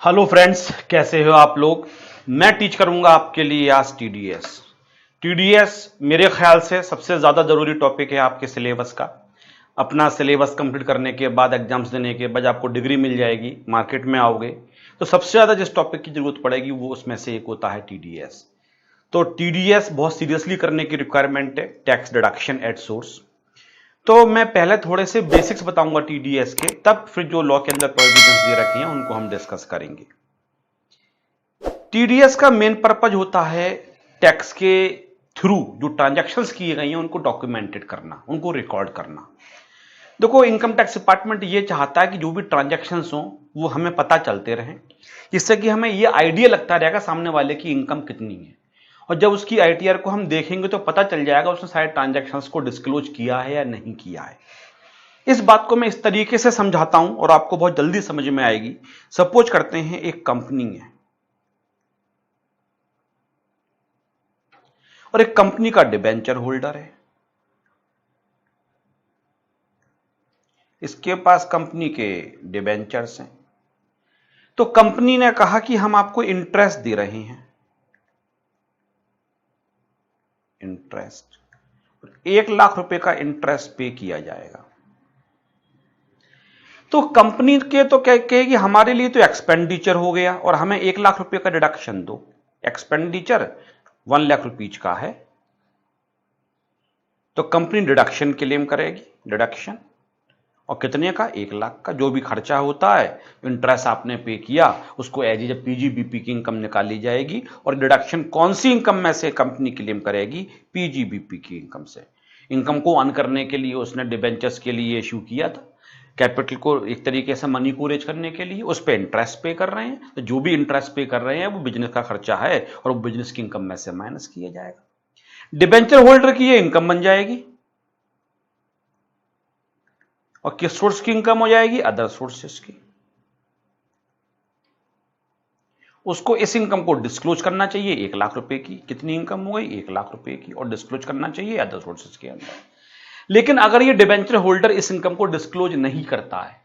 Hello friends, कैसे हो आप लोग। मैं टीच करूंगा आपके लिए आज टीडीएस। टीडीएस मेरे ख्याल से सबसे ज़्यादा ज़रूरी टॉपिक है आपके सिलेबस का। अपना सिलेबस कंप्लीट करने के बाद एग्जाम्स देने के बाद आपको डिग्री मिल जाएगी, मार्केट में आओगे तो सबसे ज़्यादा जिस टॉपिक की जरूरत पड़ेगी वो उसमें से एक होता है टीडीएस। तो टीडीएस बहुत सीरियसली करने की रिक्वायरमेंट है, टैक्स डिडक्शन एट सोर्स। तो मैं पहले थोड़े से बेसिक्स बताऊंगा टीडीएस के, तब फिर जो लॉ के अंदर प्रोविजंस दे रखी हैं उनको हम डिस्कस करेंगे। टीडीएस का मेन पर्पज होता है टैक्स के थ्रू जो ट्रांजैक्शंस किए गए हैं उनको डॉक्यूमेंटेड करना, उनको रिकॉर्ड करना। देखो, इनकम टैक्स डिपार्टमेंट ये चाहता है कि जो भी ट्रांजैक्शंस हो वो हमें पता चलते रहें, जिससे कि हमें ये आइडिया लगता रहेगा सामने वाले की इनकम कितनी है। और जब उसकी आईटीआर को हम देखेंगे तो पता चल जाएगा उसने सारे ट्रांजैक्शंस को डिस्क्लोज किया है या नहीं किया है। इस बात को मैं इस तरीके से समझाता हूं और आपको बहुत जल्दी समझ में आएगी। सपोज करते हैं एक कंपनी है और एक कंपनी का डिबेंचर होल्डर है। इसके पास कंपनी के डिबेंचर्स हैं। तो कंपनी ने कहा कि हम आपको इंटरेस्ट दे रहे हैं, इंटरेस्ट 1 लाख रुपए का इंटरेस्ट पे किया जाएगा। तो कंपनी के तो क्या कहेगी, हमारे लिए तो एक्सपेंडिचर हो गया और हमें 1 लाख रुपए का डिडक्शन दो। एक्सपेंडिचर 1 लाख रुपीज का है तो कंपनी डिडक्शन क्लेम करेगी, डिडक्शन। और कितने का? 1 लाख का। जो भी खर्चा होता है, इंटरेस्ट आपने पे किया, उसको एज ए पीजीबीपी की इनकम निकाली जाएगी। और डिडक्शन कौन सी इनकम में से कंपनी क्लेम करेगी? पीजीबीपी की इनकम से। इनकम को अर्न करने के लिए उसने डिबेंचर्स के लिए इश्यू किया था, कैपिटल को एक तरीके से मनी को रेज करने के लिए, उस पर इंटरेस्ट पे कर रहे हैं। तो जो भी इंटरेस्ट पे कर रहे हैं वो बिजनेस का खर्चा है और वो बिजनेस की इनकम में से माइनस किया जाएगा। डिबेंचर होल्डर की ये इनकम बन जाएगी और किस सोर्स की इनकम हो जाएगी? अदर सोर्सेस की। उसको इस इनकम को डिस्क्लोज करना चाहिए 1 लाख रुपए की। कितनी इनकम हो गई? 1 लाख रुपए की। और डिस्क्लोज करना चाहिए अदर सोर्सेस के अंदर। लेकिन अगर ये डिबेंचर होल्डर इस इनकम को डिस्क्लोज नहीं करता है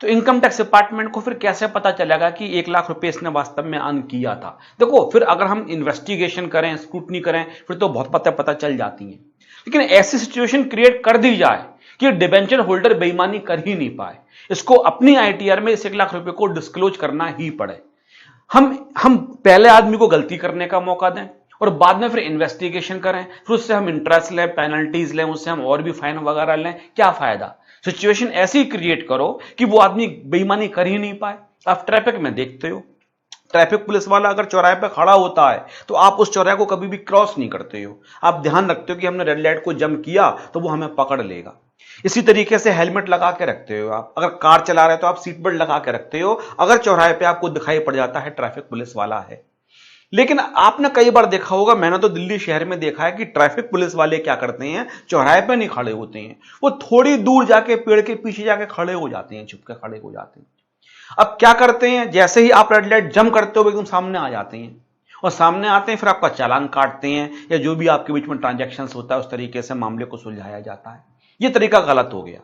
तो इनकम टैक्स डिपार्टमेंट को फिर कैसे पता चलेगा कि 1 लाख रुपए इसने वास्तव में अर्न किया था? देखो, फिर अगर हम इन्वेस्टिगेशन करें, स्क्रूटनी करें, फिर तो बहुत पता चल जाती है। लेकिन ऐसी सिचुएशन क्रिएट कर दी जाए कि डिबेंचर होल्डर बेईमानी कर ही नहीं पाए, इसको अपनी आईटीआर में इस 1 लाख रुपए को डिस्क्लोज करना ही पड़े। हम पहले आदमी को गलती करने का मौका दें और बाद में फिर इन्वेस्टिगेशन करें, फिर उससे हम इंटरेस्ट लें, पेनल्टीज लें, उससे हम और भी फाइन वगैरह लें, क्या फायदा? सिचुएशन ऐसी क्रिएट करो कि वो आदमी बेईमानी कर ही नहीं पाए। आप ट्रैफिक में देखते हो, ट्रैफिक पुलिस वाला अगर चौराहे पे खड़ा होता है तो आप उस चौराहे को कभी भी क्रॉस नहीं करते हो। आप ध्यान रखते हो कि हमने रेड लाइट को जंप किया तो वो हमें पकड़ लेगा। इसी तरीके से हेलमेट लगा के रखते हो आप, अगर कार चला रहे हो तो आप सीट बेल्ट लगा के रखते हो, अगर चौराहे पे आपको दिखाई पड़ जाता है ट्रैफिक पुलिस वाला है। लेकिन आपने कई बार देखा होगा, मैंने तो दिल्ली शहर में देखा है कि ट्रैफिक पुलिस वाले क्या करते हैं, चौराहे पे नहीं खड़े होते हैं, वो थोड़ी दूर जाके पेड़ के पीछे जाके खड़े हो जाते हैं, छुप के खड़े हो जाते हैं। अब क्या करते हैं, जैसे ही आप रेड लाइट जंप करते हो एकदम सामने आ जाते हैं और सामने आते हैं, फिर आपका चालान काटते हैं या जो भी आपके बीच में ट्रांजैक्शंस होता है उस तरीके से मामले को सुलझाया जाता है। ये तरीका गलत हो गया।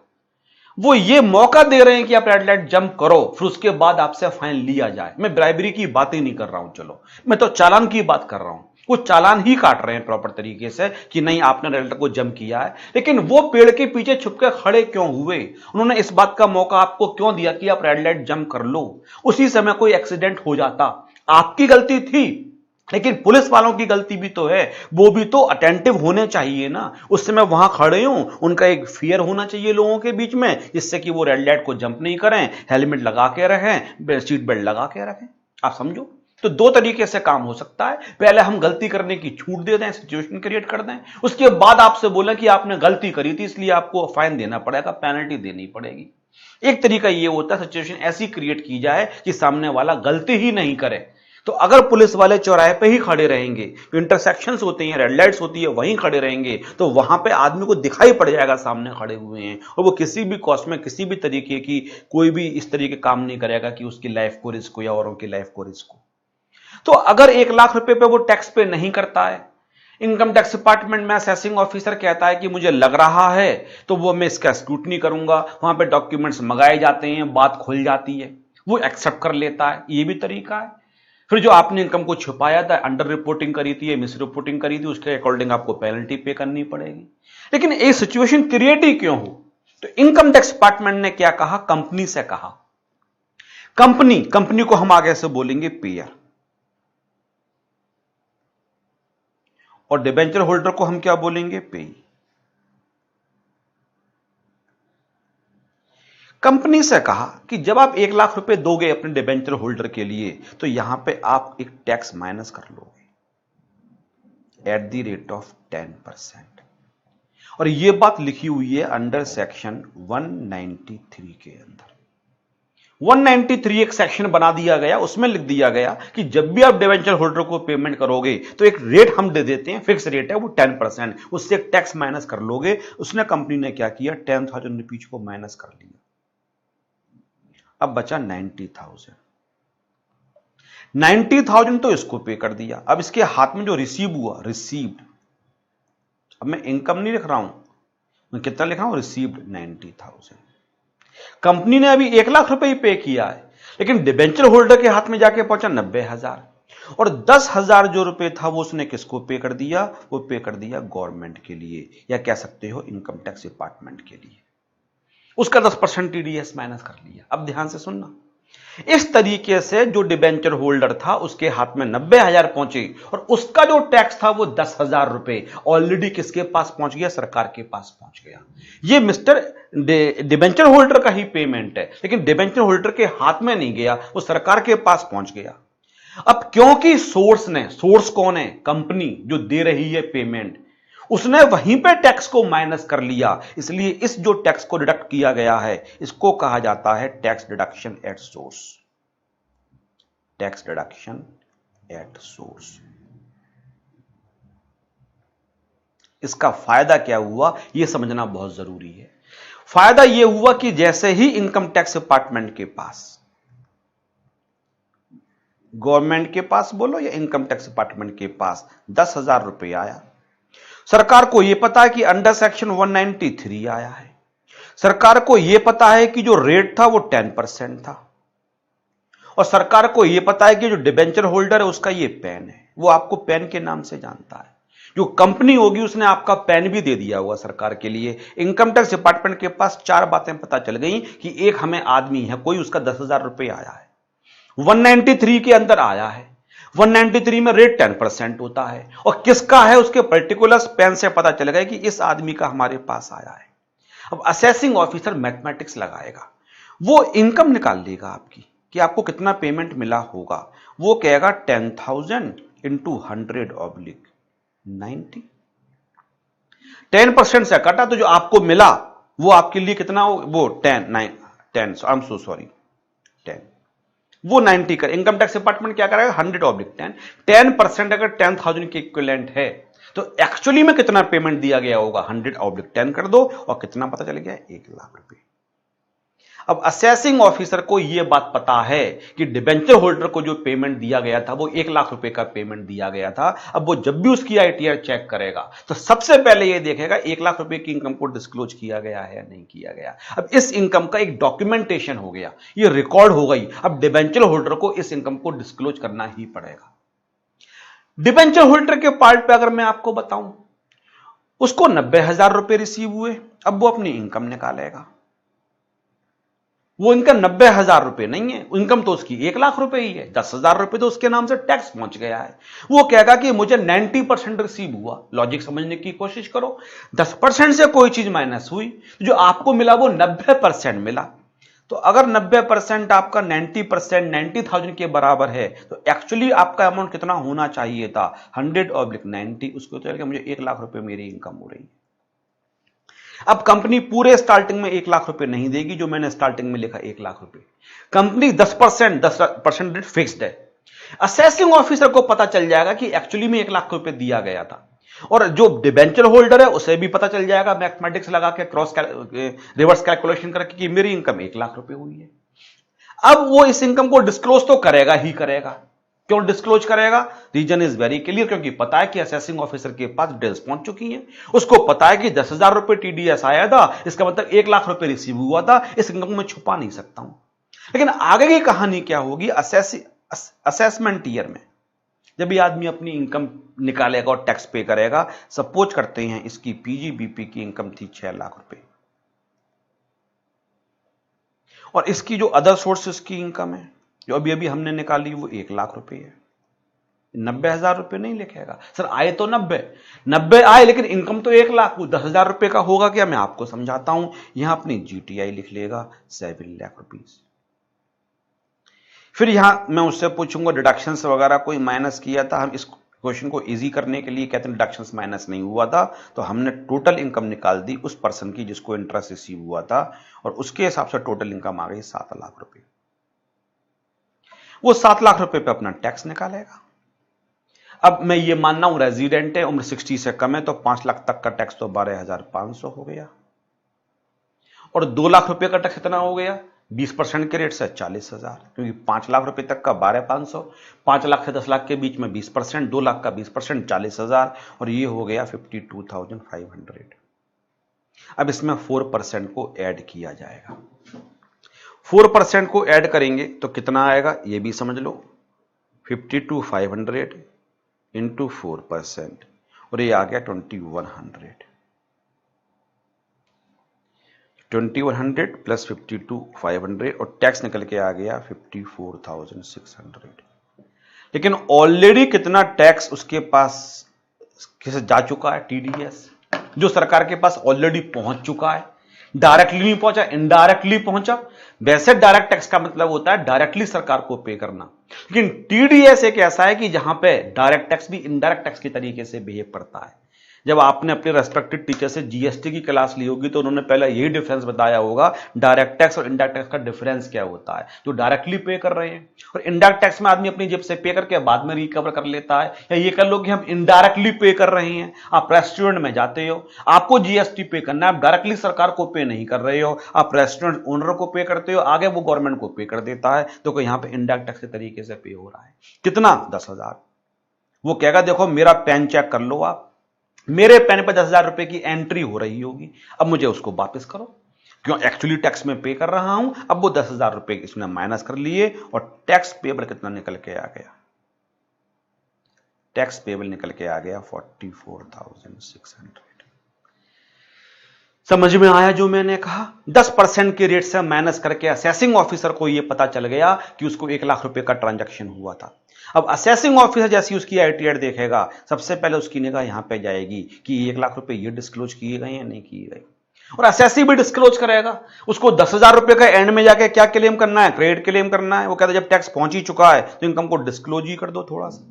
वो ये मौका दे रहे हैं कि आप रेड लाइट जंप करो, फिर उसके बाद आपसे फाइन लिया जाए। मैं ब्राइबरी की बात ही नहीं कर रहा हूं, चलो मैं तो चालान की बात कर रहा हूं। वो चालान ही काट रहे हैं प्रॉपर तरीके से कि नहीं आपने रेड लाइट को जंप किया है। लेकिन वो पेड़ के पीछे छुपकर खड़े क्यों हुए? उन्होंने इस बात का मौका आपको क्यों दिया कि आप रेड लाइट जंप कर लो? उसी समय कोई एक्सीडेंट हो जाता, आपकी गलती थी, लेकिन पुलिस वालों की गलती भी तो है। वो भी तो अटेंटिव होने चाहिए ना, उस समय वहां खड़े हो, उनका एक फियर होना चाहिए लोगों के बीच में, जिससे कि वो रेड लाइट को जंप नहीं करें, हेलमेट लगा के रखें, सीट बेल्ट लगा के रखें। आप समझो, तो दो तरीके से काम हो सकता है। पहले हम गलती करने की छूट दे दें, सिचुएशन क्रिएट कर दें, उसके बाद आपसे बोलें कि आपने गलती करी थी इसलिए आपको फाइन देना पड़ेगा, पेनल्टी देनी पड़ेगी। एक तरीका ये होता है सिचुएशन ऐसी क्रिएट की जाए कि सामने वाला गलती ही नहीं करे। तो अगर पुलिस वाले चौराहे पे ही खड़े रहेंगे, इंटरसेक्शंस होते हैं, रेड लाइट्स होती है, वहीं खड़े रहेंगे, तो वहां पे आदमी को दिखाई पड़ जाएगा सामने खड़े हुए हैं, और वो किसी भी कॉस्ट में किसी भी तरीके की कोई भी इस तरीके काम नहीं करेगा कि उसकी लाइफ को रिस्क हो या औरों की लाइफ को रिस्क हो। तो अगर 1 लाख रुपए पे वो टैक्स पे नहीं करता है, इनकम टैक्स डिपार्टमेंट में असेसिंग ऑफिसर कहता है कि मुझे लग रहा है, तो वो मैं इसका स्क्रूटनी करूंगा, वहां पे डॉक्यूमेंट्स मंगाए जाते हैं, बात खुल जाती है। वो एक्सेप्ट कर लेता है, ये भी तरीका है। फिर जो आपने इनकम को छुपाया था, अंडर रिपोर्टिंग करी थी या मिस रिपोर्टिंग करी थी, उसके अकॉर्डिंग आपको पेनल्टी पे करनी पड़ेगी। लेकिन ये सिचुएशन क्रिएट ही क्यों हो? तो इनकम टैक्स डिपार्टमेंट ने क्या कहा, कंपनी से कहा, कंपनी को हम आगे से बोलेंगे पेयर, और डिबेंचर होल्डर को हम क्या बोलेंगे, पेई। कंपनी से कहा कि जब आप 1,00,000 रुपए दोगे अपने डिबेंचर होल्डर के लिए, तो यहां पे आप एक टैक्स माइनस कर लोगे एट द रेट ऑफ 10%। और यह बात लिखी हुई है अंडर सेक्शन 193 के अंदर। 193 एक सेक्शन बना दिया गया, उसमें लिख दिया गया कि जब भी आप डिबेंचर होल्डर को पेमेंट करोगे तो एक रेट हम दे देते हैं, फिक्स रेट है वो 10%, उससे एक टैक्स माइनस कर लोगे। उसने कंपनी ने क्या किया, 10,000 रुपीज को माइनस कर लिया, अब बचा 90,000। 90,000 तो इसको पे कर दिया। अब इसके हाथ में जो रिसीव हुआ, रिसीव्ड, अब मैं इनकम नहीं लिख रहा हूं, मैं कितना लिख रहा हूं, रिसीव्ड 90,000। कंपनी ने अभी 1,00,000 रुपए ही पे किया है, लेकिन डिबेंचर होल्डर के हाथ में जाके पहुंचा 90,000, और 10,000 जो रुपए था वो उसने किसको पे कर दिया, वो पे कर दिया गवर्नमेंट के लिए, या कह सकते हो इनकम टैक्स डिपार्टमेंट के लिए। उसका 10% टीडीएस माइनस कर लिया। अब ध्यान से सुनना, इस तरीके से जो डिबेंचर होल्डर था उसके हाथ में 90,000 पहुंचे, और उसका जो टैक्स था वो 10,000 रुपए ऑलरेडी किसके पास पहुंच गया, सरकार के पास पहुंच गया। ये मिस्टर डिबेंचर होल्डर का ही पेमेंट है, लेकिन डिबेंचर होल्डर के हाथ में नहीं गया, वो सरकार के पास पहुंच गया। अब क्योंकि सोर्स कौन है, कंपनी जो दे रही है पेमेंट, उसने वहीं पे टैक्स को माइनस कर लिया, इसलिए इस जो टैक्स को डिडक्ट किया गया है इसको कहा जाता है tax deduction at source. Tax deduction at source. इसका फायदा क्या हुआ यह समझना बहुत जरूरी है। फायदा यह हुआ कि जैसे ही इनकम टैक्स डिपार्टमेंट के पास, गवर्नमेंट के पास बोलो या इनकम टैक्स डिपार्टमेंट के पास 10,000 रुपए आया, सरकार को यह पता है कि अंडर सेक्शन 193 आया है, सरकार को यह पता है कि जो रेट था वो 10% था, और सरकार को यह पता है कि जो डिबेंचर होल्डर है उसका ये पैन है, वो आपको पैन के नाम से जानता है। जो कंपनी होगी उसने आपका पैन भी दे दिया हुआ सरकार के लिए। इनकम टैक्स डिपार्टमेंट के पास 4 बातें पता चल गई कि एक हमें आदमी है कोई, उसका 10,000 रुपए आया है, 193 के अंदर आया है, 193 में रेट 10% होता है, और किसका है उसके पर्टिकुलर्स पेन से पता चल गया कि इस आदमी का हमारे पास आया है। अब असेसिंग ऑफिसर मैथमेटिक्स लगाएगा, वो इनकम निकाल लेगा आपकी कि आपको कितना पेमेंट मिला होगा। वो कहेगा 10,000 इंटू 100/90, 10% से कटा तो जो आपको मिला वो आपके लिए कितना हो, वो 10, वो 90 कर। इनकम टैक्स डिपार्टमेंट क्या करेगा, 100/10, 10% अगर 10,000 के इक्विवेलेंट है तो एक्चुअली में कितना पेमेंट दिया गया होगा, 100/10 कर दो, और कितना पता चल गया, 1,00,000 रुपए। अब असेसिंग ऑफिसर को यह बात पता है कि डिबेंचर होल्डर को जो पेमेंट दिया गया था वो 1,00,000 रुपए का पेमेंट दिया गया था। अब वो जब भी उसकी आईटीआर चेक करेगा तो सबसे पहले यह देखेगा 1,00,000 रुपए की इनकम को डिस्क्लोज किया गया है या नहीं किया गया। अब इस इनकम का एक डॉक्यूमेंटेशन हो गया, ये रिकॉर्ड हो गई। अब डिबेंचर होल्डर को इस इनकम को डिस्क्लोज करना ही पड़ेगा। डिबेंचर होल्डर के पार्ट पे अगर मैं आपको बताऊं, उसको 90,000 रुपए रिसीव हुए, अब वो अपनी इनकम निकालेगा। वो इनकम 90,000 रुपए नहीं है, इनकम तो उसकी 1,00,000 रुपए ही है, 10,000 रुपए तो उसके नाम से टैक्स पहुंच गया है। वो कहेगा कि मुझे 90% रिसीव हुआ। लॉजिक समझने की कोशिश करो, 10% से कोई चीज माइनस हुई, जो आपको मिला वो 90% मिला। तो अगर 90% आपका 90% 90,000 के बराबर है तो एक्चुअली आपका अमाउंट कितना होना चाहिए था, 100/90। उसको तो मुझे 1,00,000 रुपए मेरी इनकम हो रही है। अब कंपनी पूरे स्टार्टिंग में 1,00,000 रुपए नहीं देगी, जो मैंने स्टार्टिंग में लिखा 1,00,000 रुपए। कंपनी 10% रेट फिक्स्ड है। असेसिंग ऑफिसर को पता चल जाएगा कि एक्चुअली में 1,00,000 रुपए दिया गया था, और जो डिबेंचर होल्डर है उसे भी पता चल जाएगा मैथमेटिक्स लगा के, रिवर्स कैलकुलेशन करके कि मेरी इनकम 1,00,000 रुपए हुई है। अब वो इस इनकम को डिस्क्लोज तो करेगा ही करेगा। क्यों डिस्क्लोज करेगा, रीजन इज वेरी क्लियर, क्योंकि पता है कि असेसिंग ऑफिसर के पास डिटेल्स पहुंच चुकी हैं। उसको पता है कि 10,000 रुपए टीडीएस आया था, इसका मतलब 1,00,000 रुपए रिसीव हुआ था, इस इनकम को मैं छुपा नहीं सकता हूं। लेकिन आगे की कहानी क्या होगी असेसमेंट ईयर में, जब ये आदमी अपनी इनकम निकालेगा और टैक्स पे करेगा। सपोज करते हैं इसकी पीजीबीपी की इनकम थी 6 लाख रुपए और इसकी जो अदर सोर्सेस की इनकम है जो अभी अभी हमने निकाली वो 1 लाख रुपए है। 90,000 रुपए नहीं लिखेगा सर, आए तो 90 आए लेकिन इनकम तो 1 लाख, 10,000 रुपए का होगा क्या, मैं आपको समझाता हूं। यहां अपनी जीटीआई लिख लेगा 7 लाख रुपीज। फिर यहां मैं उससे पूछूंगा डिडक्शंस वगैरह कोई माइनस किया था। हम इस क्वेश्चन को इजी करने के लिए कहते हैं डिडक्शंस माइनस नहीं हुआ था, तो हमने टोटल इनकम निकाल दी उस पर्सन की जिसको इंटरेस्ट रिसीव हुआ था और उसके हिसाब से टोटल इनकम आ गई 7 लाख रुपए। वो 7 लाख रुपए पे अपना टैक्स निकालेगा। अब मैं ये मानना हूं रेजिडेंट है, उम्र 60 से कम है, तो 5 लाख तक का टैक्स तो 12,500 हो गया और 2 लाख रुपए का टैक्स कितना हो गया 20% के रेट से 40,000, क्योंकि 5 लाख रुपए तक का 12,500, 5 लाख से 10 लाख के बीच में 20%, 2 लाख का 20% 40,000 और ये हो गया 52,500। अब इसमें 4% को ऐड किया जाएगा। 4% को ऐड करेंगे तो कितना आएगा ये भी समझ लो, 52,500 इंटू 4% और ये आ गया 2,100। 2,100 प्लस 52,500 और टैक्स निकल के आ गया 54,600। लेकिन ऑलरेडी कितना टैक्स उसके पास किसे जा चुका है, टीडीएस, जो सरकार के पास ऑलरेडी पहुंच चुका है। डायरेक्टली नहीं पहुंचा, इनडायरेक्टली पहुंचा। वैसे डायरेक्ट टैक्स का मतलब होता है डायरेक्टली सरकार को पे करना, लेकिन टीडीएस एक ऐसा है कि जहां पे डायरेक्ट टैक्स भी इनडायरेक्ट टैक्स की तरीके से बिहेव करता है। जब आपने अपने रेस्पेक्टेड टीचर से जीएसटी की क्लास ली होगी तो उन्होंने पहले यही डिफरेंस बताया होगा, डायरेक्ट टैक्स और इनडायरेक्ट टैक्स का डिफरेंस क्या होता है। जो डायरेक्टली पे कर रहे हैं और इनडायरेक्ट टैक्स में आदमी अपनी जेब से पे करके बाद में रिकवर कर लेता है, या ये कर लो कि हम इनडायरेक्टली पे कर रहे हैं। आप रेस्टोरेंट में जाते हो, आपको जीएसटी पे करना है, आप डायरेक्टली सरकार को पे नहीं कर रहे हो, आप रेस्टोरेंट ओनर को पे करते हो, आगे वो गवर्नमेंट को पे कर देता है, तो यहां पर इनडायरेक्ट टैक्स के तरीके से पे हो रहा है। कितना 10,000। वो कहेगा देखो मेरा पैन चेक कर लो, आप मेरे पैन पर 10,000 रुपए की एंट्री हो रही होगी, अब मुझे उसको वापस करो, क्यों एक्चुअली टैक्स में पे कर रहा हूं। अब वो 10,000 रुपए इसने माइनस कर लिए और टैक्स पेबल कितना निकल के आ गया, टैक्स पेबल निकल के आ गया 44,600। समझ में आया जो मैंने कहा। 10% के रेट से माइनस करके असेसिंग ऑफिसर को यह पता चल गया कि उसको 1 लाख रुपए का ट्रांजैक्शन हुआ था। अब असेसिंग ऑफिसर जैसी उसकी आईटीआर देखेगा, सबसे पहले उसकी निगाह यहां पे जाएगी कि 1 लाख रुपए ये डिस्क्लोज किए गए या नहीं किए गए, और असेसी भी डिस्क्लोज करेगा। उसको 10,000 रुपए का एंड में जाके क्या क्लेम करना है, क्रेडिट क्लेम करना है। वो कहता है जब टैक्स पहुंच ही चुका है तो इनकम को डिस्क्लोज ही कर दो थोड़ा सा।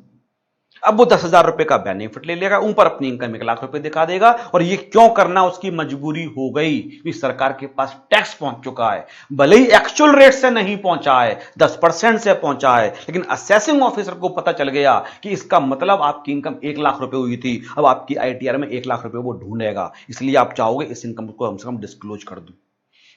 अब वो 10,000 रुपए का बेनिफिट ले लेगा, ऊपर अपनी इनकम 1 लाख रुपए दिखा देगा। और ये क्यों करना, उसकी मजबूरी हो गई कि सरकार के पास टैक्स पहुंच चुका है, भले ही एक्चुअल रेट से नहीं पहुंचा है, 10% से पहुंचा है, लेकिन असेसिंग ऑफिसर को पता चल गया कि इसका मतलब आपकी इनकम 1 लाख रुपए हुई थी। अब आपकी आईटीआर में 1 लाख रुपए वो ढूंढेगा, इसलिए आप चाहोगे इस इनकम को कम से कम डिस्क्लोज कर दूं।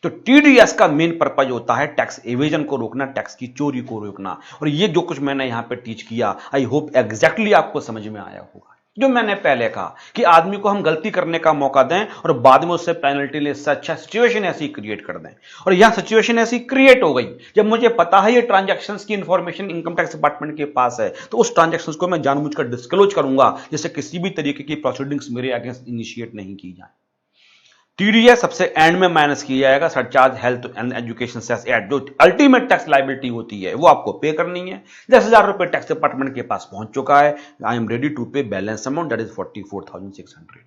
तो टीडीएस का मेन पर्पज होता है टैक्स एवेजन को रोकना, टैक्स की चोरी को रोकना। और ये जो कुछ मैंने यहां पे टीच किया, आई होप एग्जैक्टली आपको समझ में आया होगा। जो मैंने पहले कहा कि आदमी को हम गलती करने का मौका दें और बाद में उससे पेनल्टी ले, इससे अच्छा सिचुएशन ऐसी क्रिएट कर दें। और यहां सिचुएशन ऐसी क्रिएट हो गई, जब मुझे पता है ये ट्रांजैक्शंस की इंफॉर्मेशन इनकम टैक्स डिपार्टमेंट के पास है, तो उस ट्रांजैक्शंस को मैं जानबूझकर डिस्क्लोज करूंगा, जिससे किसी भी तरीके की प्रोसीडिंग्स मेरे अगेंस्ट इनिशिएट नहीं की जाए। टीडीएस सबसे एंड में माइनस किया जाएगा, surcharge health and education cess add, जो अल्टीमेट टैक्स लायबिलिटी होती है वो आपको पे करनी है। 10,000 रुपए टैक्स डिपार्टमेंट के पास पहुंच चुका है, आई एम रेडी टू पे बैलेंस अमाउंट दैट इज 44,600।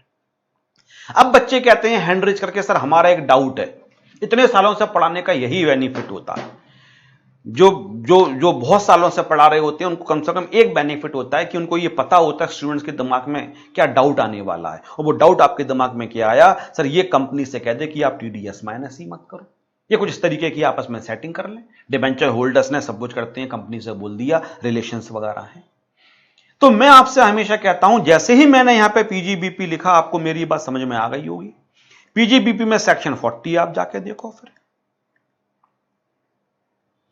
अब बच्चे कहते हैं हैंड रेज करके, सर हमारा एक डाउट है, इतने सालों से पढ़ाने का यही बेनिफिट होता है। जो जो जो बहुत सालों से पढ़ा रहे होते हैं उनको कम से कम एक बेनिफिट होता है कि उनको ये पता होता है स्टूडेंट्स के दिमाग में क्या डाउट आने वाला है। और वो डाउट आपके दिमाग में क्या आया, सर ये कंपनी से कह दे कि आप टीडीएस माइनस ही मत करो, ये कुछ इस तरीके की आपस में सेटिंग कर लें। डिबेंचर होल्डर्स ने सब कुछ करते हैं, कंपनी से बोल दिया, रिलेशंस वगैरह है। तो मैं आपसे हमेशा कहता हूं, जैसे ही मैंने यहां पे पीजीबीपी लिखा, आपको मेरी बात समझ में आ गई होगी। पीजीबीपी में सेक्शन 40 आप जाके देखो, फिर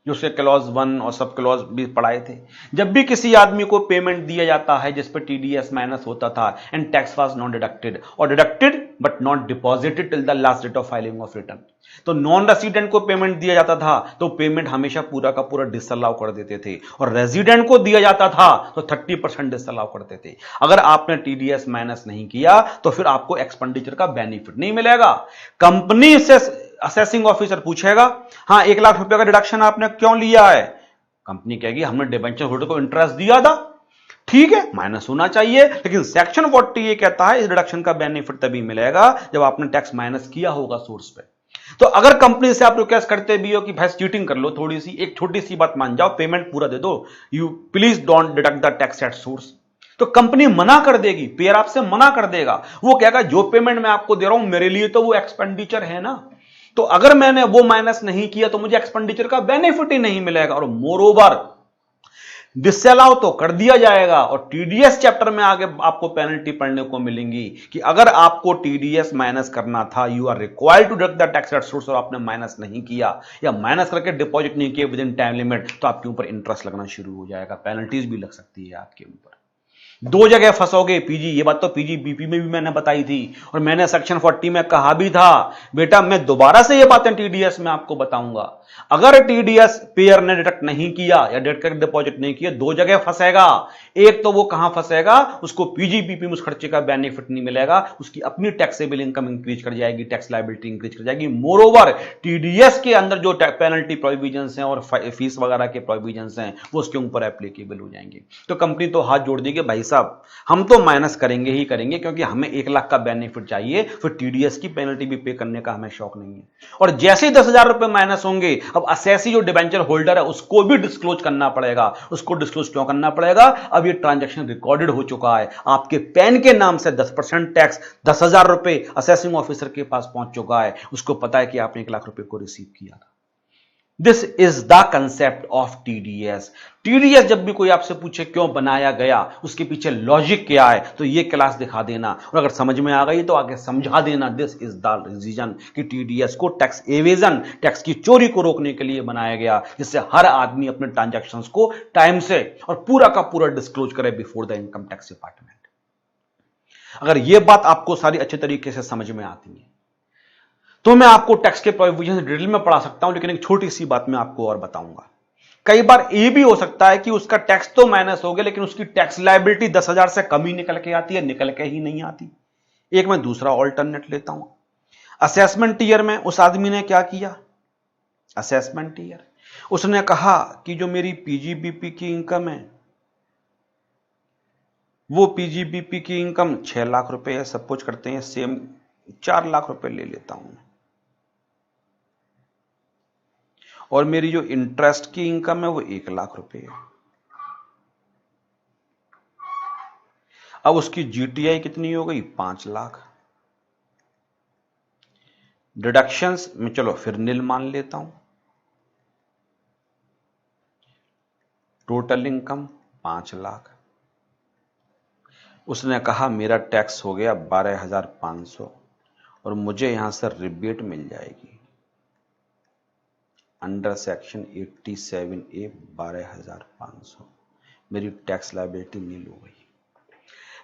जो उसके क्लॉज 1 और सब क्लॉज भी पढ़ाए थे। जब भी किसी आदमी को पेमेंट दिया जाता है जिस पर टीडीएस माइनस होता था and tax was not deducted, और deducted but not deposited till the last date of filing of return. तो नॉन रेसिडेंट को पेमेंट दिया जाता था तो पेमेंट हमेशा पूरा का पूरा डिसअलाउ कर देते थे, और रेजिडेंट को दिया जाता था तो 30% डिसअलाउ करते थे। अगर आपने टीडीएस माइनस नहीं किया तो फिर आपको एक्सपेंडिचर का बेनिफिट नहीं मिलेगा। कंपनी से असेसिंग ऑफिसर पूछेगा, हाँ 1 लाख रुपए का डिडक्शन आपने क्यों लिया है? कंपनी कहेगी हमने डिबेंचर होल्डर को इंटरेस्ट दिया था, ठीक है माइनस होना चाहिए, लेकिन सेक्शन 40 ये कहता है इस डिडक्शन का बेनिफिट तभी मिलेगा जब आपने टैक्स माइनस किया होगा सोर्स पे। तो अगर कंपनी से आप रिक्वेस्ट करते भी हो कि भाई चीटिंग कर लो थोड़ी सी, एक छोटी सी बात मान जाओ, पेमेंट पूरा दे दो, you please don't deduct the tax at source, तो कंपनी मना कर देगी, पेयर आपसे मना कर देगा। वो कहेगा जो पेमेंट मैं आपको दे रहा हूं मेरे लिए तो वो एक्सपेंडिचर है ना, तो अगर मैंने वो माइनस नहीं किया तो मुझे एक्सपेंडिचर का बेनिफिट ही नहीं मिलेगा। और मोर ओवर डिसअलाउ तो कर दिया जाएगा, और टीडीएस चैप्टर में आगे आपको पेनल्टी पढ़ने को मिलेंगी कि अगर आपको टीडीएस माइनस करना था, you are required to deduct the tax at source, और आपने माइनस नहीं किया या माइनस करके डिपॉजिट नहीं किया विद इन टाइम लिमिट, तो आपके ऊपर इंटरेस्ट लगना शुरू हो जाएगा, पेनल्टीज भी लग सकती है आपके ऊपर। दो जगह फंसोगे पीजी, ये बात तो पीजी बीपी में भी मैंने बताई थी, और मैंने सेक्शन 40 में कहा भी था बेटा, मैं दोबारा से ये बातें टीडीएस में आपको बताऊंगा। अगर टीडीएस पेयर ने डिडक्ट नहीं किया या डिडक्ट डिपॉजिट नहीं किया, दो जगह फंसेगा। एक तो वो कहां फंसेगा, उसको पीजीबीपी में उस खर्चे का बेनिफिट नहीं मिलेगा, उसकी अपनी टैक्सेबल इनकम इंक्रीज कर जाएगी, टैक्स लायबिलिटी इंक्रीज कर जाएगी। मोर ओवर टीडीएस के अंदर जो पेनल्टी प्रोविजंस हैं और फीस वगैरह के प्रोविजंस हैं वो उसके ऊपर एप्लीकेबल हो जाएंगे। तो कंपनी तो हाथ जोड़ देगी, भाई साहब हम तो माइनस करेंगे ही करेंगे, क्योंकि हमें 1 लाख का बेनिफिट चाहिए, फिर टीडीएस की पेनल्टी भी पे करने का हमें शौक नहीं है। और जैसे ही 10,000 रुपए माइनस होंगे, अब असेसी जो डिबेंचर होल्डर है उसको भी डिस्क्लोज करना पड़ेगा। उसको डिस्क्लोज क्यों करना पड़ेगा? अब ये ट्रांजैक्शन रिकॉर्डेड हो चुका है, आपके पैन के नाम से 10% टैक्स 10,000 रुपए असेसिंग ऑफिसर के पास पहुंच चुका है, उसको पता है कि आपने 1 लाख रुपए को रिसीव किया था। This is the concept of TDS. TDS जब भी कोई आपसे पूछे क्यों बनाया गया, उसके पीछे लॉजिक क्या है, तो ये क्लास दिखा देना, और अगर समझ में आ गई तो आगे समझा देना। दिस इज द रीजन कि टीडीएस को टैक्स एवेजन, टैक्स की चोरी को रोकने के लिए बनाया गया, जिससे हर आदमी अपने ट्रांजैक्शंस को टाइम से और पूरा का पूरा डिस्क्लोज करे before the income tax department. अगर यह बात आपको सारी अच्छे तरीके से समझ में आती है तो मैं आपको टैक्स के प्रोविजन डिटेल में पढ़ा सकता हूं, लेकिन एक छोटी सी बात मैं आपको और बताऊंगा। कई बार यह भी हो सकता है कि उसका टैक्स तो माइनस हो गया, लेकिन उसकी टैक्स लायबिलिटी 10,000 से कम ही निकल के आती है, निकल के ही नहीं आती। एक मैं दूसरा ऑल्टरनेट लेता हूं। असेसमेंट ईयर में उस आदमी ने क्या किया? असेसमेंट ईयर उसने कहा कि जो मेरी पीजीबीपी की इनकम है, वो पीजीबीपी की इनकम 6 लाख रुपए है, सपोज करते हैं, सेम 4 लाख रुपए ले लेता हूं, और मेरी जो इंटरेस्ट की इनकम है वो 1 लाख रुपए है। अब उसकी जीटीआई कितनी हो गई? 5 लाख। डिडक्शंस में चलो फिर नील मान लेता हूं। Total income 5 lakh. उसने कहा मेरा टैक्स हो गया 12,500 और मुझे यहां से रिबेट मिल जाएगी अंडर सेक्शन 87A 12,500। मेरी टैक्स लायबिलिटी नील हो गई,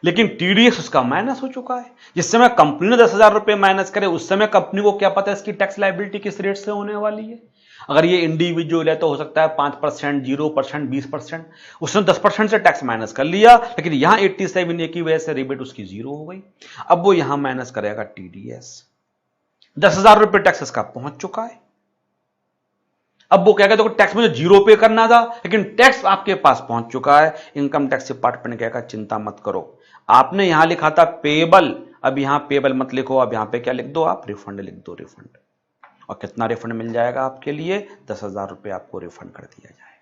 लेकिन टीडीएस उसका माइनस हो चुका है। जिस समय कंपनी ने 10,000 रुपए माइनस करे, उस समय कंपनी को क्या पता है इसकी टैक्स लायबिलिटी किस रेट से होने वाली है। अगर ये इंडिविजुअल है तो हो सकता है 5%, 0%, 20%। उसने 10% से टैक्स माइनस कर लिया, लेकिन यहां 87A की वजह से रिबेट उसकी 0 हो गई। अब वो यहां माइनस करेगा टीडीएस। 10,000 रुपए टैक्स इसका पहुंच चुका है। अब वो कहेगा तो टैक्स मुझे 0 पे करना था, लेकिन टैक्स आपके पास पहुंच चुका है। इनकम टैक्स डिपार्टमेंट कहेगा चिंता मत करो, आपने यहां लिखा था पेबल, अब यहां पेबल मत लिखो, अब यहां पे क्या लिख दो आप? रिफंड लिख दो, रिफंड। और कितना रिफंड मिल जाएगा आपके लिए? 10,000 रुपए आपको रिफंड कर दिया जाएगा।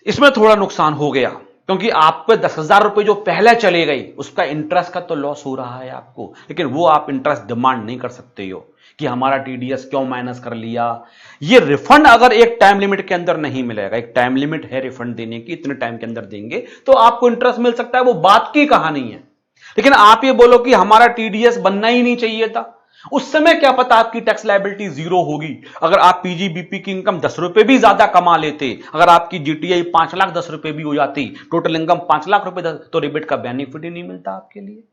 इसमें थोड़ा नुकसान हो गया, क्योंकि आप पे 10,000 रुपए जो पहले चले गई उसका इंटरेस्ट का तो लॉस हो रहा है आपको, लेकिन वो आप इंटरेस्ट डिमांड नहीं कर सकते हो कि हमारा टीडीएस क्यों माइनस कर लिया। ये रिफंड अगर एक टाइम लिमिट के अंदर नहीं मिलेगा, एक टाइम लिमिट है रिफंड देने की, इतने टाइम के अंदर देंगे तो आपको इंटरेस्ट मिल सकता है, वो बात की कहानी है। लेकिन आप ये बोलो कि हमारा टीडीएस बनना ही नहीं चाहिए था, उस समय क्या पता आपकी टैक्स लायबिलिटी 0 होगी। अगर आप पीजीबीपी की इनकम 10 रुपए भी ज्यादा कमा लेते, अगर आपकी जीटीआई 5 लाख 10 रुपए भी हो जाती, टोटल इनकम 5 लाख रुपए, तो रिबेट का बेनिफिट ही नहीं मिलता आपके लिए।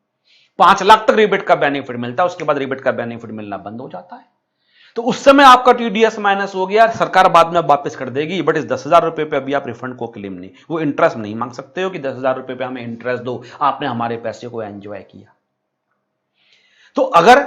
5 लाख तक रिबेट का बेनिफिट मिलता है, उसके बाद रिबेट का बेनिफिट मिलना बंद हो जाता है। तो उस समय आपका टीडीएस माइनस हो गया, सरकार बाद में वापस कर देगी, बट इस 10,000 रुपए पे अभी आप रिफंड को क्लेम नहीं, वो इंटरेस्ट नहीं मांग सकते हो कि 10,000 रुपए पे हमें इंटरेस्ट दो, आपने हमारे पैसे को एंजॉय किया। तो अगर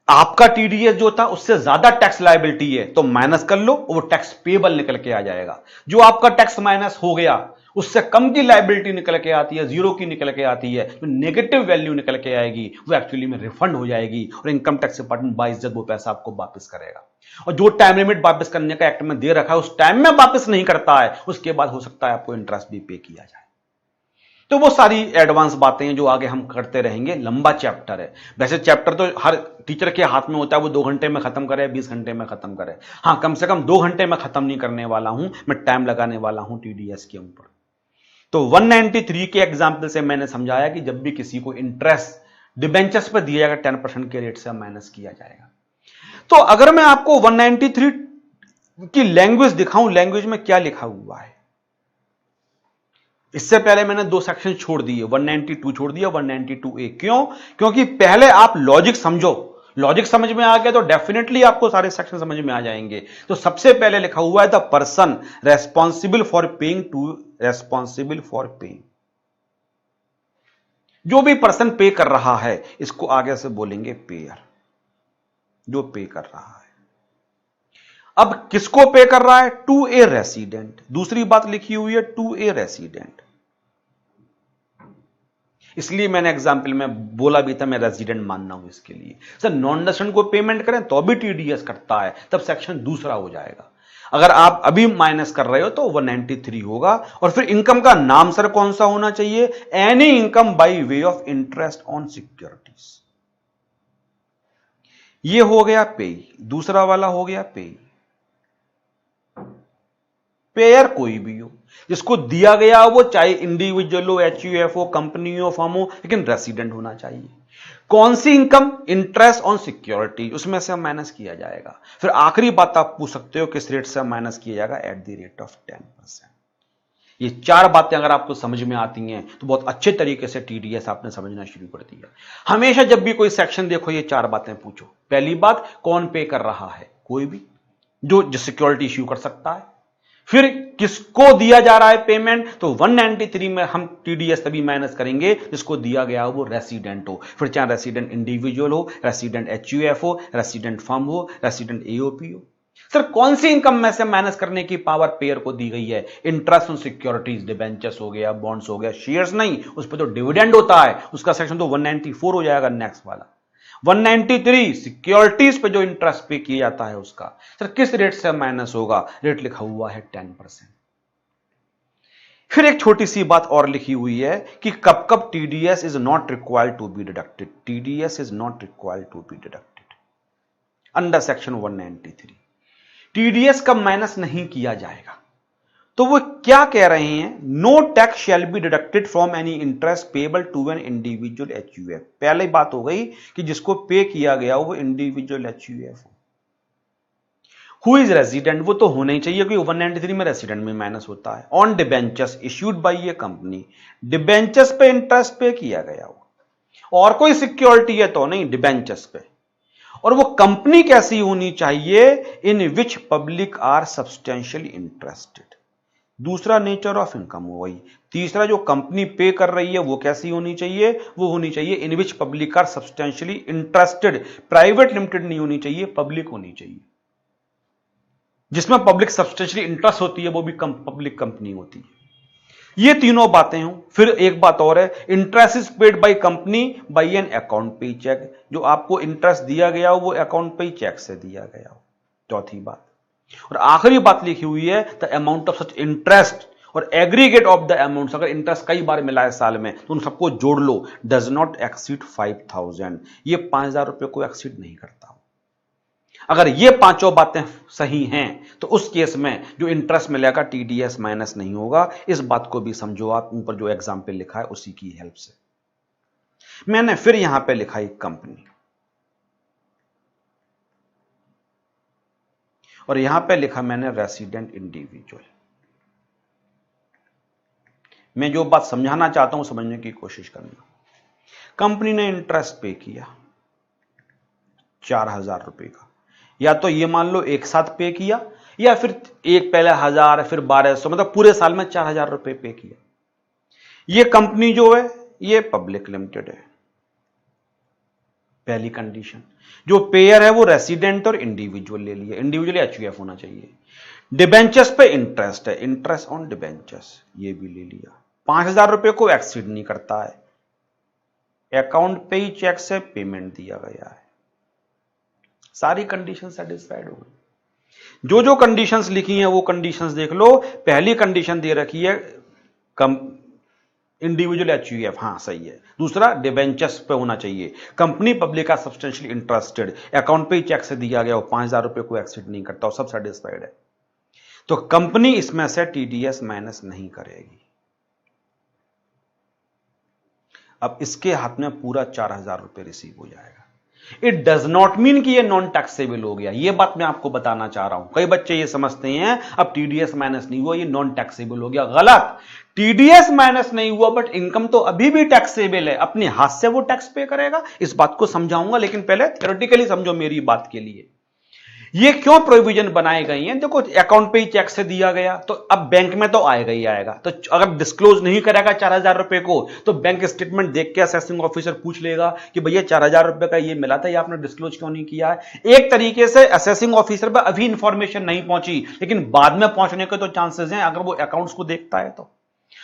आपका टीडीएस जो था उससे ज्यादा टैक्स लायबिलिटी है तो माइनस कर लो, वो टैक्स पेबल निकल के आ जाएगा। जो आपका टैक्स माइनस हो गया उससे कम की लायबिलिटी निकल के आती है, जीरो की निकल के आती है, जो नेगेटिव वैल्यू निकल के आएगी वो एक्चुअली में रिफंड हो जाएगी और इनकम टैक्स डिपार्टमेंट बाइज्जत वो पैसा आपको वापस करेगा। और जो टाइम लिमिट वापस करने का एक्ट में दे रखा है उस टाइम में वापस नहीं करता है, उसके बाद हो सकता है आपको इंटरेस्ट भी पे किया जाए। तो वो सारी एडवांस बातें हैं जो आगे हम करते रहेंगे, लंबा चैप्टर है। वैसे चैप्टर तो हर टीचर के हाथ में होता है, वो 2 घंटे में खत्म करे, 20 घंटे में खत्म करे। हाँ, कम से कम 2 घंटे में खत्म नहीं करने वाला हूं, मैं टाइम लगाने वाला हूं टीडीएस के ऊपर। तो 193 के एग्जाम्पल से मैंने समझाया कि जब भी किसी को इंटरेस्ट डिबेंचर्स पर दिया जाएगा 10% के रेट से माइनस किया जाएगा। तो अगर मैं आपको 193 की लैंग्वेज दिखाऊं, लैंग्वेज में क्या लिखा हुआ है। इससे पहले मैंने 2 सेक्शन छोड़ दिए, 192 छोड़ दिया, 192A। क्यों? क्योंकि पहले आप लॉजिक समझो, लॉजिक समझ में आ गया तो डेफिनेटली आपको सारे सेक्शन समझ में आ जाएंगे। तो सबसे पहले लिखा हुआ है the person responsible for paying to responsible for paying. जो भी पर्सन पे कर रहा है इसको आगे से बोलेंगे पेयर, जो पे कर रहा है। अब किसको पे कर रहा है? To a resident. दूसरी बात लिखी हुई है टू ए रेसिडेंट, इसलिए मैंने एग्जाम्पल में बोला भी था मैं रेजिडेंट मानना हूं इसके लिए। सर नॉन रेजिडेंट को पेमेंट करें तो भी टीडीएस करता है, तब सेक्शन दूसरा हो जाएगा। अगर आप अभी माइनस कर रहे हो तो 193 होगा। और फिर इनकम का नाम सर कौन सा होना चाहिए? Any income by way of interest on securities. ये हो गया पे, दूसरा वाला हो गया पे। पेयर कोई भी हो, जिसको दिया गया वो चाहे इंडिविजुअल हो, एचयूएफ हो, कंपनी हो, फर्म हो, लेकिन रेसिडेंट होना चाहिए। कौन सी इनकम? इंटरेस्ट ऑन सिक्योरिटी, उसमें से माइनस किया जाएगा। फिर आखिरी बात आप पूछ सकते हो किस रेट से माइनस किया जाएगा? At the rate of 10%। ये 4 बातें अगर आपको समझ में आती हैं तो बहुत अच्छे तरीके से टीडीएस आपने समझना शुरू कर दिया। हमेशा जब भी कोई सेक्शन देखो ये 4 बातें पूछो। पहली बात, कौन पे कर रहा है? कोई भी जो सिक्योरिटी इश्यू कर सकता है। फिर किसको दिया जा रहा है पेमेंट? तो 193 में हम टीडीएस तभी माइनस करेंगे जिसको दिया गया हो वो रेसिडेंट हो। फिर चाहे रेसिडेंट इंडिविजुअल हो, रेसिडेंट एचयूएफ हो, रेसिडेंट फर्म हो, रेसिडेंट एओपी हो। सर कौन सी इनकम में से माइनस करने की पावर पेयर को दी गई है? इंटरेस्ट ऑन सिक्योरिटीज, डिबेंचर्स हो गया, बॉन्ड्स हो गया, शेयर्स नहीं, उस पर तो डिविडेंड होता है, उसका सेक्शन तो 194 हो जाएगा नेक्स्ट वाला। 193 सिक्योरिटीज पे जो इंटरेस्ट पे किया जाता है उसका। सर किस रेट से माइनस होगा? रेट लिखा हुआ है 10%। फिर एक छोटी सी बात और लिखी हुई है कि कब कब TDS is not required to be deducted. TDS is not required to be deducted under section 193। TDS कब माइनस नहीं किया जाएगा? तो वो क्या कह रहे हैं? No tax shall be deducted from any interest payable to an individual HUF. पहले बात हो गई कि जिसको पे किया गया वो इंडिविजुअल एचयूएफ हो। हु इज रेजिडेंट, वो तो होना ही चाहिए क्योंकि 193 में रेजिडेंट में माइनस होता है। On debentures issued by A company, debentures पे इंटरेस्ट पे किया गया हो। और कोई सिक्योरिटी है तो नहीं, डिबेंचर्स पे। और वो कंपनी कैसी होनी चाहिए? In which public are substantially interested. दूसरा नेचर ऑफ इनकम हो गई। तीसरा जो कंपनी पे कर रही है वो कैसी होनी चाहिए? वो होनी चाहिए in which public are substantially interested. Private limited नहीं होनी चाहिए, पब्लिक होनी चाहिए। जिसमें पब्लिक सब्सटेंशियली इंटरेस्ट होती है वो भी पब्लिक कंपनी होती है। ये तीनों बातें हो। फिर एक बात और है, interest is paid by company by an account पे चेक। जो आपको इंटरेस्ट दिया गया हो वो अकाउंट पे चेक से दिया गया हो। चौथी बात। और आखिरी बात लिखी हुई है the amount of such interest और एग्रीगेट ऑफ द अमाउंट। अगर इंटरेस्ट कई बार मिला है साल में तो उन सबको जोड़ लो, डज नॉट एक्सीड 5000। ये 5000 रुपए को एक्सीड नहीं करता। अगर ये पांचों बातें सही हैं तो उस केस में जो इंटरेस्ट मिलेगा टीडीएस माइनस नहीं होगा। इस बात को भी समझो आप, ऊपर जो एग्जाम्पल लिखा है उसी की हेल्प से। मैंने फिर यहां पे लिखा एक कंपनी और यहां पे लिखा मैंने रेसिडेंट इंडिविजुअल। मैं जो बात समझाना चाहता हूं समझने की कोशिश करना। कंपनी ने इंटरेस्ट पे किया 4,000 रुपए का, या तो ये मान लो एक साथ पे किया, या फिर एक पहले 1,000 फिर 1,200, मतलब पूरे साल में 4,000 रुपए पे किया। ये कंपनी जो है ये पब्लिक लिमिटेड है। पहली कंडीशन, जो पेयर है वो रेसिडेंट और इंडिविजुअल ले लिया, इंडिविजुअल एचयूएफ होना चाहिए। डिबेंचर्स पे इंटरेस्ट है, इंटरेस्ट ऑन डिबेंचर्स, ये भी ले लिया। 5,000 रुपए को एक्सीड नहीं करता है, अकाउंट पे ही चेक से पेमेंट दिया गया है। सारी कंडीशन सेटिस्फाइड हो गई। जो जो कंडीशंस लिखी हैं वो कंडीशंस देख लो। पहली कंडीशन दे रखी है इंडिविजुअल एचयूएफ, हां सही है। दूसरा डिबेंचर्स पे होना चाहिए, कंपनी पब्लिक का सब्सटेंशियली इंटरेस्टेड, अकाउंट पे ही चेक से दिया गया, वो 5,000 रुपए को एक्सीड नहीं करता, और सब सेटिस्फाइड है। तो कंपनी इसमें से टीडीएस माइनस नहीं करेगी। अब इसके हाथ में पूरा 4,000 रुपए रिसीव हो जाएगा। इट डज नॉट मीन कि ये नॉन टैक्सेबल हो गया, ये बात मैं आपको बताना चाह रहा हूं। कई बच्चे ये समझते हैं अब टीडीएस माइनस नहीं हुआ ये नॉन टैक्सेबल हो गया, गलत। टीडीएस माइनस नहीं हुआ बट इनकम तो अभी भी टैक्सेबल है, अपने हाथ से वो टैक्स पे करेगा। इस बात को समझाऊंगा, लेकिन पहले थ्योरेटिकली समझो मेरी बात के लिए। ये क्यों प्रोविजन बनाए गई हैं? देखो, अकाउंट पे ही चेक से दिया गया तो अब बैंक में तो आएगा ही आएगा। तो अगर डिस्क्लोज नहीं करेगा 4,000 रुपए को, तो बैंक स्टेटमेंट देख के असेसिंग ऑफिसर पूछ लेगा कि भैया 4,000 रुपए का ये मिला था, ये आपने डिस्क्लोज क्यों नहीं किया है। एक तरीके से असेसिंग ऑफिसर पर अभी इंफॉर्मेशन नहीं पहुंची, लेकिन बाद में पहुंचने के तो चांसेस हैं अगर वो अकाउंट्स को देखता है तो।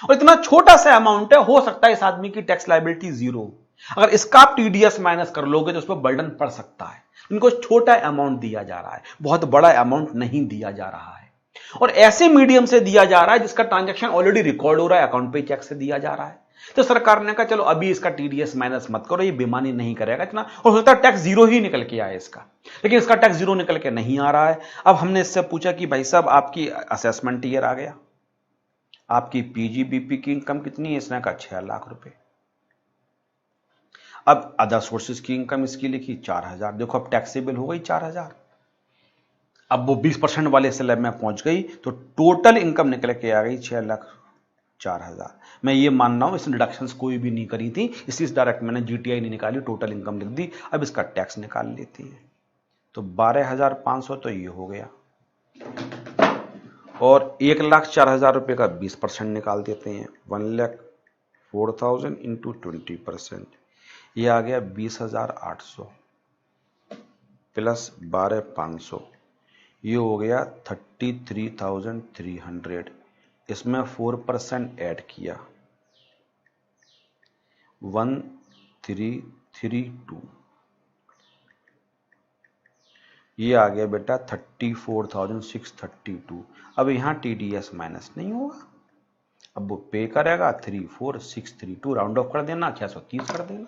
और इतना छोटा सा अमाउंट है, हो सकता है इस आदमी की टैक्स लायबिलिटी जीरो। अगर इसका आप टीडीएस माइनस कर लोगे तो उस पर बर्डन पड़ सकता है। इनको छोटा अमाउंट दिया जा रहा है, बहुत बड़ा अमाउंट नहीं दिया जा रहा है, और ऐसे मीडियम से दिया जा रहा है जिसका ट्रांजैक्शन ऑलरेडी रिकॉर्ड हो रहा है, अकाउंट पे चेक से दिया जा रहा है। तो सरकार ने कहा चलो अभी इसका टीडीएस माइनस मत करो, ये बेईमानी नहीं करेगा इतना, और होता है टैक्स जीरो ही निकल के आए इसका, लेकिन इसका टैक्स जीरो निकल के नहीं आ रहा है। अब हमने इससे पूछा कि भाई साहब आपकी असेसमेंट ईयर आ गया, आपकी पीजीबीपी की इनकम कितनी है? इसने कहा 6 लाख रुपए। अब अदर सोर्सेज की इनकम इसकी लिखी 4,000, देखो अब टैक्सेबल हो गई 4,000। अब वो 20% वाले स्लैब में पहुंच गई तो टोटल इनकम निकल के आ गई 6,04,000। मैं ये मान रहा हूं इसने डिडक्शंस कोई भी नहीं करी थी, इसलिए डायरेक्ट मैंने जीटीआई नहीं निकाली, टोटल इनकम लिख दी। अब इसका टैक्स निकाल लेती है तो 12,500 तो ये हो गया, और 1,04,000 रुपए का 20% निकाल देते हैं, 1,04,000 इंटू 20%, ये आ गया 20,800 प्लस 12,500, ये हो गया 33,300। इसमें 4% ऐड किया 1,332, ये आ गया बेटा 34,632। अब यहां टीडीएस माइनस नहीं होगा, अब वो पे करेगा 34,632, राउंड ऑफ कर देना 630 कर देना।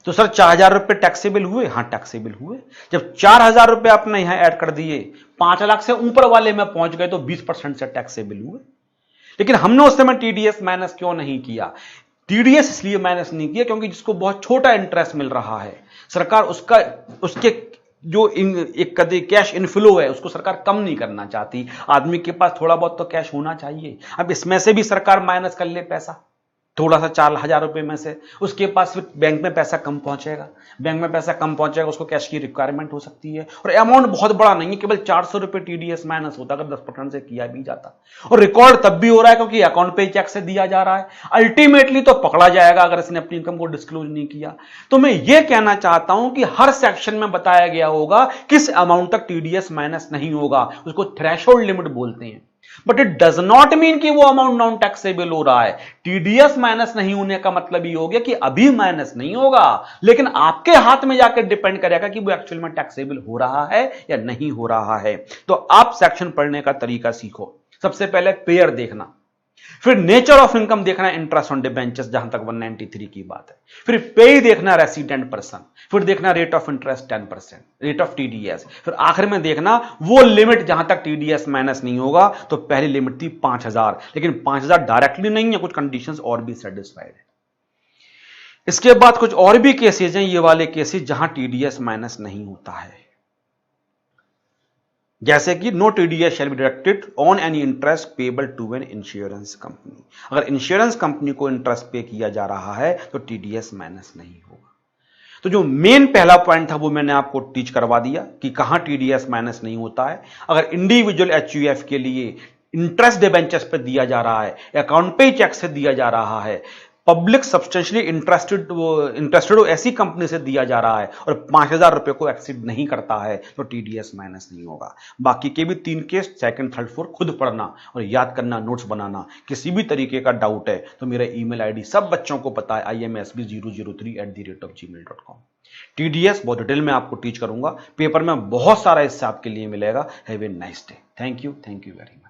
तो सर 4,000 रुपए टैक्सेबल हुए? हाँ टैक्सेबल हुए। जब 4,000 रुपए आपने यहां ऐड कर दिए, 5 लाख से ऊपर वाले में पहुंच गए तो 20% से टैक्सेबल हुए। लेकिन हमने उस समय टीडीएस माइनस क्यों नहीं किया? टीडीएस इसलिए माइनस नहीं किया क्योंकि जिसको बहुत छोटा इंटरेस्ट मिल रहा है, सरकार उसके जो एक कदे कैश इनफ्लो है उसको सरकार कम नहीं करना चाहती। आदमी के पास थोड़ा बहुत तो कैश होना चाहिए। अब इसमें से भी सरकार माइनस कर ले पैसा थोड़ा सा 4,000 रुपए में से, उसके पास फिर बैंक में पैसा कम पहुंचेगा, बैंक में पैसा कम पहुंचेगा, उसको कैश की रिक्वायरमेंट हो सकती है, और अमाउंट बहुत बड़ा नहीं है, केवल 400 रुपए टीडीएस माइनस होता अगर 10% से किया भी जाता। और रिकॉर्ड तब भी हो रहा है क्योंकि अकाउंट पे चेक से दिया जा रहा है। अल्टीमेटली तो पकड़ा जाएगा अगर इसने अपनी इनकम को डिस्क्लोज नहीं किया। तो मैं ये कहना चाहता हूं कि हर सेक्शन में बताया गया होगा किस अमाउंट तक टीडीएस माइनस नहीं होगा, उसको थ्रेशोल्ड लिमिट बोलते हैं। But it does not mean कि वो अमाउंट नॉन टैक्सेबल हो रहा है। टीडीएस माइनस नहीं होने का मतलब ये हो गया कि अभी माइनस नहीं होगा, लेकिन आपके हाथ में जाकर डिपेंड करेगा कि वो एक्चुअल में टैक्सेबल हो रहा है या नहीं हो रहा है। तो आप सेक्शन पढ़ने का तरीका सीखो। सबसे पहले पेयर देखना, फिर नेचर ऑफ इनकम देखना, इंटरेस्ट ऑन डिबेंचर्स जहां तक 193 की बात है, फिर पे देखना रेसिडेंट पर्सन, फिर देखना rate of interest 10%, rate of TDS, फिर आखिर में देखना वो लिमिट जहां तक टीडीएस माइनस नहीं होगा। तो पहली लिमिट थी 5,000, लेकिन 5,000 डायरेक्टली नहीं है, कुछ कंडीशंस और भी सेटिस्फाइड है। इसके बाद कुछ और भी केसेस हैं, ये वाले केसेस जहां टीडीएस माइनस नहीं होता है। जैसे कि no TDS shall be deducted on any interest payable to an insurance company. अगर इंश्योरेंस कंपनी को इंटरेस्ट पे किया जा रहा है तो टीडीएस माइनस नहीं होगा। तो जो मेन पहला पॉइंट था वो मैंने आपको टीच करवा दिया कि कहां टीडीएस माइनस नहीं होता है। अगर इंडिविजुअल एचयूएफ के लिए इंटरेस्ट डिबेंचर्स पे दिया जा रहा है, अकाउंट पे चेक से दिया जा रहा है, पब्लिक सब्सटेंशियली इंटरेस्टेड ऐसी कंपनी से दिया जा रहा है और 5,000 रुपए को एक्सीड नहीं करता है तो टीडीएस माइनस नहीं होगा। बाकी के भी 3 केस सेकंड थर्ड फोर्थ खुद पढ़ना और याद करना, नोट्स बनाना। किसी भी तरीके का डाउट है तो मेरा ईमेल आईडी सब बच्चों को पता है, imsb003@gmail.com। टीडीएस बहुत डिटेल में आपको टीच करूंगा, पेपर में बहुत सारा हिस्सा आपके लिए मिलेगा। Have a nice day. Thank you very much.